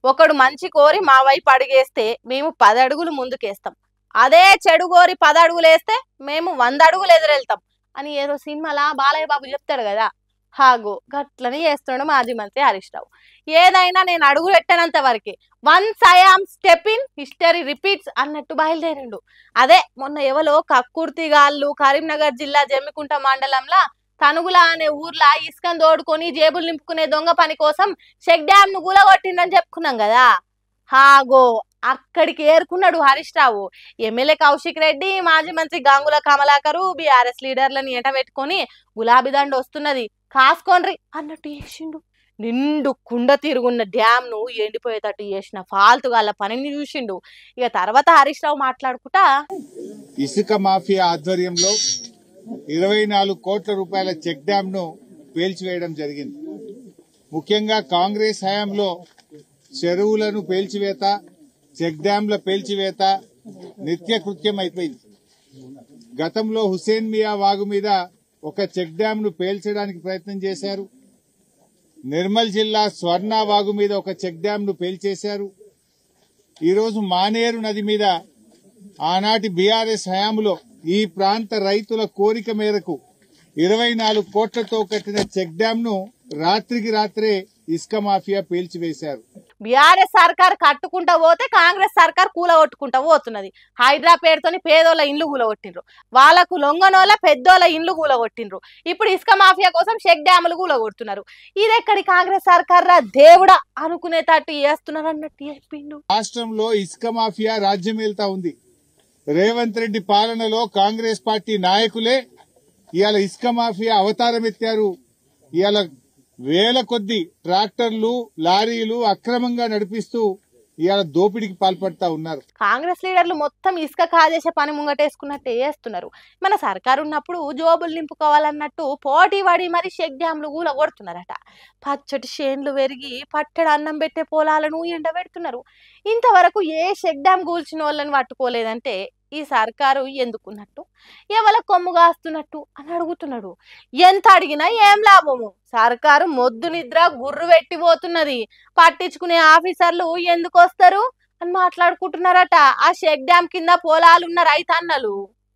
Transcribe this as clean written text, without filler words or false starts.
ఒకడు మంచి కోరి మా వైపు అడుగేస్తే మేము 10 అడుగులు ముందుకేస్తాం. అదే చెడు కోరి 10 అడుగులేస్తే మేము 100 అడుగులు ఎదురెళ్తాం అని ఏదో సినిమాలా బాలయ్య బాబు చెప్తాడు కదా. హాగో గట్లని చేస్తున్నాడు మాజీ మంత్రి హరీష్ రావు. ఏదైనా నేను అడుగు పెట్టినంత వరకే, once I am step in history repeats అన్నట్టు బయలుదేరిండు. అదే మొన్న ఎవలో కక్కుర్తిగాళ్ళు కరీంనగర్ జిల్లా జమ్మికుంట మండలంలో తనుగుల అనే ఊర్లో ఇసుకను తోడుకొని జేబులు నింపుకునే దొంగ పని కోసం చెక్ డ్యామ్ ను కూలగొట్టిందని చెప్పుకున్నాం కదా. హాగో అక్కడికి ఏరుకున్నాడు హరీష్ రావు. ఎమ్మెల్యే కౌశిక్ రెడ్డి, మాజీ మంత్రి గంగుల కమలాకరు, బీఆర్ఎస్ లీడర్లను ఎంట పెట్టుకొని గులాబీ దండ వస్తున్నది కాసుకోండ్రి అన్నట్టు చేసిండు. నిండు కుండ తిరుగున్న డ్యామ్ ను ఎండిపోయేటట్టు చేసిన ఫాల్తు వాళ్ళ పనిని చూసిండు. ఇక తర్వాత హరీష్ రావు మాట్లాడుకుంటా, ఇసుక మాఫియా ఆధ్వర్యంలో 24 కోట్ల రూపాయల చెక్ డ్యామ్ ను పేల్చివేయడం జరిగింది. ముఖ్యంగా కాంగ్రెస్ హయాంలో చెరువులను పేల్చివేత, చెక్ డ్యాంల పేల్చివేత నిత్యకృత్యం అయిపోయింది. గతంలో హుసేన్ మియా వాగు మీద ఒక చెక్ డ్యామ్ ను పేల్చడానికి ప్రయత్నం చేశారు. నిర్మల్ జిల్లా స్వర్ణ వాగు మీద ఒక చెక్ డ్యామ్ ను పేల్చేశారు. ఈరోజు మానేరు నది మీద ఆనాటి బీఆర్ఎస్ హయాంలో ఈ ప్రాంత రైతుల కోరిక మేరకు 24 కోట్లతో కట్టిన చెక్ డ్యామ్ ను రాత్రికి రాత్రే ఇసుక మాఫియా పేల్చివేశారు. బీఆర్ఎస్ సర్కార్ కట్టుకుంటా పోతే కాంగ్రెస్ సర్కార్ కూలగొట్టుకుంటా పోతున్నది. హైడ్రా పేరుతోని పేదోళ్ళ ఇండ్లు కూలగొట్టిండ్రు, వాళ్ళకు లొంగనోళ్ళ పెద్దోళ్ళ ఇండ్లు కూలగొట్టిండ్రు. ఇప్పుడు ఇసుక మాఫియా కోసం చెక్ డ్యాములు కూలగొడుతున్నారు. ఇదెక్కడి కాంగ్రెస్ సర్కార్ రా దేవుడా అనుకునేటట్టు చేస్తున్నారు అన్నట్టు చెప్పిండు. రాష్ట్రంలో ఇసుక మాఫియా రాజ్యమేల్తా ఉంది. రేవంత్ రెడ్డి పాలనలో కాంగ్రెస్ పార్టీ నాయకులే ఇవాళ ఇసుక మాఫియా అవతారం ఎత్తారు. ఇవాళ వేల కొద్ది ట్రాక్టర్లు, లారీలు అక్రమంగా నడిపిస్తూ ఇవాళ దోపిడీకి పాల్పడతా ఉన్నారు. కాంగ్రెస్ లీడర్లు మొత్తం ఇసుక కాజేసే పని ముంగటేసుకున్నట్టే చేస్తున్నారు. మన సర్కారు ఉన్నప్పుడు జోబులు నింపుకోవాలన్నట్టు పోటీ పడి మరి చెక్ డ్యాంలు కూలగొడుతున్నారట. పచ్చటి చేన్లు పెరిగి పట్టెడు అన్నం పెట్టే పొలాలను ఎండబెడుతున్నారు. ఇంతవరకు ఏ చెక్ డ్యామ్ కూల్చిన వాళ్ళని పట్టుకోలేదంటే ఈ సర్కారు ఎందుకున్నట్టు, ఎవల కొమ్ము కాస్తున్నట్టు అని అడుగుతున్నాడు. ఎంత అడిగినా ఏం లాభము, సర్కారు మొద్దు నిద్ర గుర్రు పెట్టిపోతున్నది. పట్టించుకునే ఆఫీసర్లు ఎందుకు వస్తారు అని మాట్లాడుకుంటున్నారట ఆ చెక్ డ్యామ్ కింద పొలాలున్న రైతన్నలు.